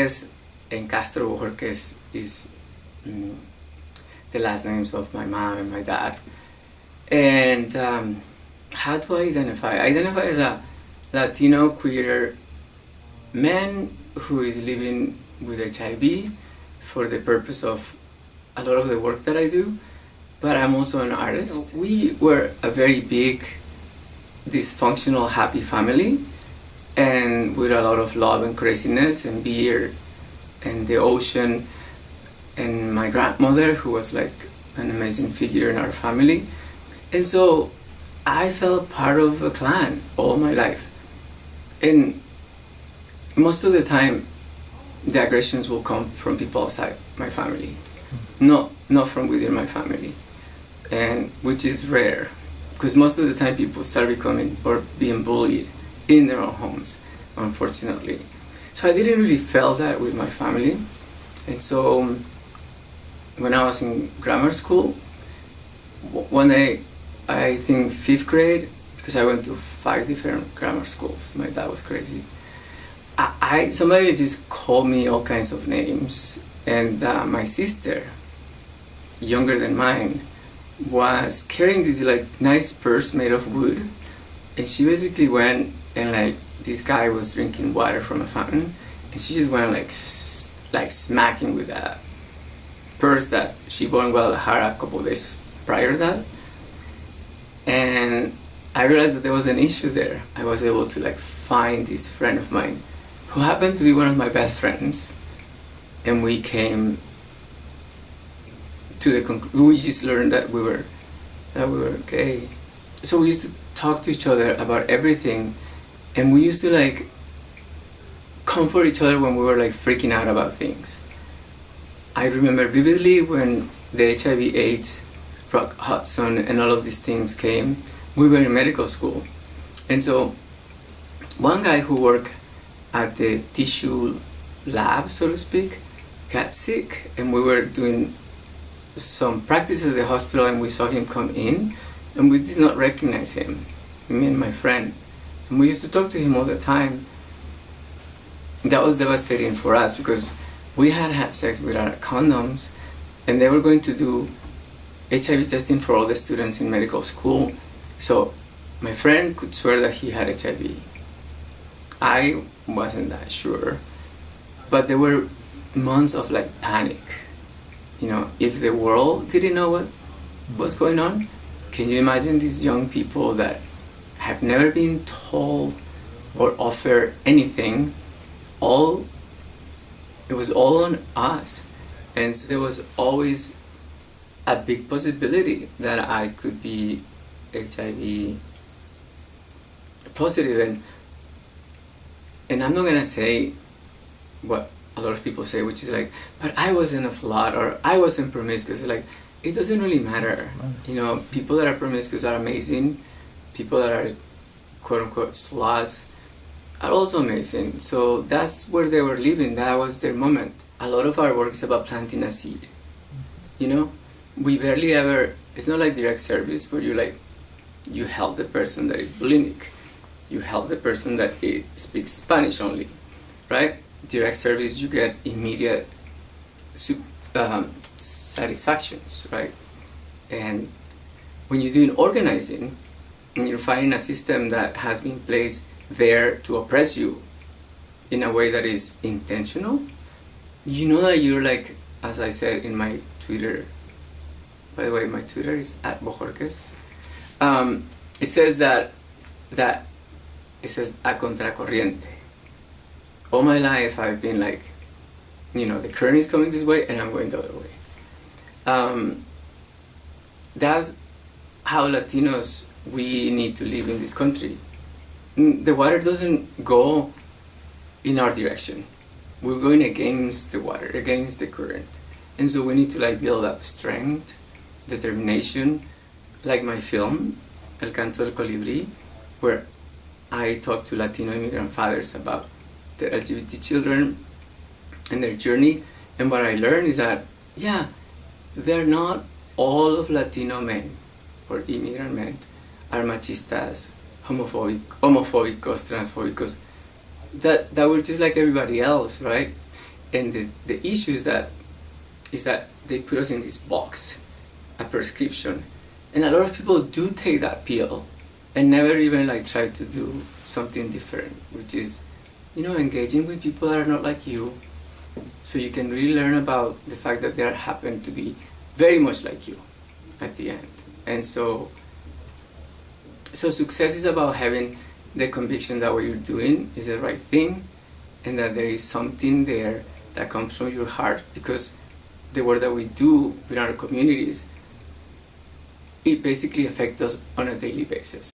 Bojorquez and Castro-Bojorquez is the last names of my mom and my dad. And how do I identify? I identify as a Latino queer man who is living with HIV for the purpose of a lot of the work that I do, but I'm also an artist. We were a very big, dysfunctional, happy family, and with a lot of love and craziness and beer and the ocean, and my grandmother, who was like an amazing figure in our family. And so I felt part of a clan all my life. And most of the time, the aggressions will come from people outside my family, not from within my family, and which is rare, because most of the time people start becoming or being bullied in their own homes, unfortunately. So I didn't really feel that with my family. And so when I was in grammar school, one day, I think 5th grade, because I went to 5 different grammar schools. My dad was crazy. Somebody just called me all kinds of names, and my sister, younger than mine, was carrying this like nice purse made of wood, and she basically went and like this guy was drinking water from a fountain, and she just went like smacking with that purse that she bought in Guadalajara a couple of days prior to that. And I realized that there was an issue there. I was able to like find this friend of mine who happened to be one of my best friends, and we came to the conclusion. We just learned that we were gay. So we used to talk to each other about everything, and we used to like comfort each other when we were like freaking out about things. I remember vividly when the HIV/AIDS, Rock Hudson, and all of these things came. We were in medical school, and so one guy who worked at the tissue lab, so to speak, got sick, and we were doing some practice at the hospital, and we saw him come in, and we did not recognize him, me and my friend, and we used to talk to him all the time. That was devastating for us because we had sex without condoms, and they were going to do HIV testing for all the students in medical school. So my friend could swear that he had HIV. I wasn't that sure, but there were months of like panic. You know, if the world didn't know what was going on, can you imagine these young people that have never been told or offered anything? It was all on us, and so there was always a big possibility that I could be HIV positive, and I'm not gonna say what a lot of people say, which is like, but I wasn't a slut or I wasn't promiscuous. Like, it doesn't really matter. You know, people that are promiscuous are amazing. People that are quote unquote sluts are also amazing. So that's where they were living. That was their moment. A lot of our work is about planting a seed. You know, we barely ever, it's not like direct service where you help the person that is bulimic. You help the person that speaks Spanish only, right? Direct service, you get immediate satisfactions, right? And when you're doing organizing, when you're finding a system that has been placed there to oppress you in a way that is intentional, you know that you're like, as I said in my Twitter, by the way, my Twitter is @Bojorquez. It says that it says a contracorriente. All my life I've been like, you know, the current is coming this way and I'm going the other way. That's how Latinos, we need to live in this country. The water doesn't go in our direction. We're going against the water, against the current. And so we need to like build up strength, determination, like my film, El Canto del Colibri, where I talk to Latino immigrant fathers about the LGBT children and their journey. And what I learned is that, yeah, they're not all of Latino men or immigrant men are machistas, homophobicos, transphobicos, that we're just like everybody else, right? And the issue is that they put us in this box, a prescription, and a lot of people do take that pill and never even like try to do something different, which is, engaging with people that are not like you, so you can really learn about the fact that they happen to be very much like you at the end. And so success is about having the conviction that what you're doing is the right thing, and that there is something there that comes from your heart, because the work that we do with our communities, it basically affects us on a daily basis.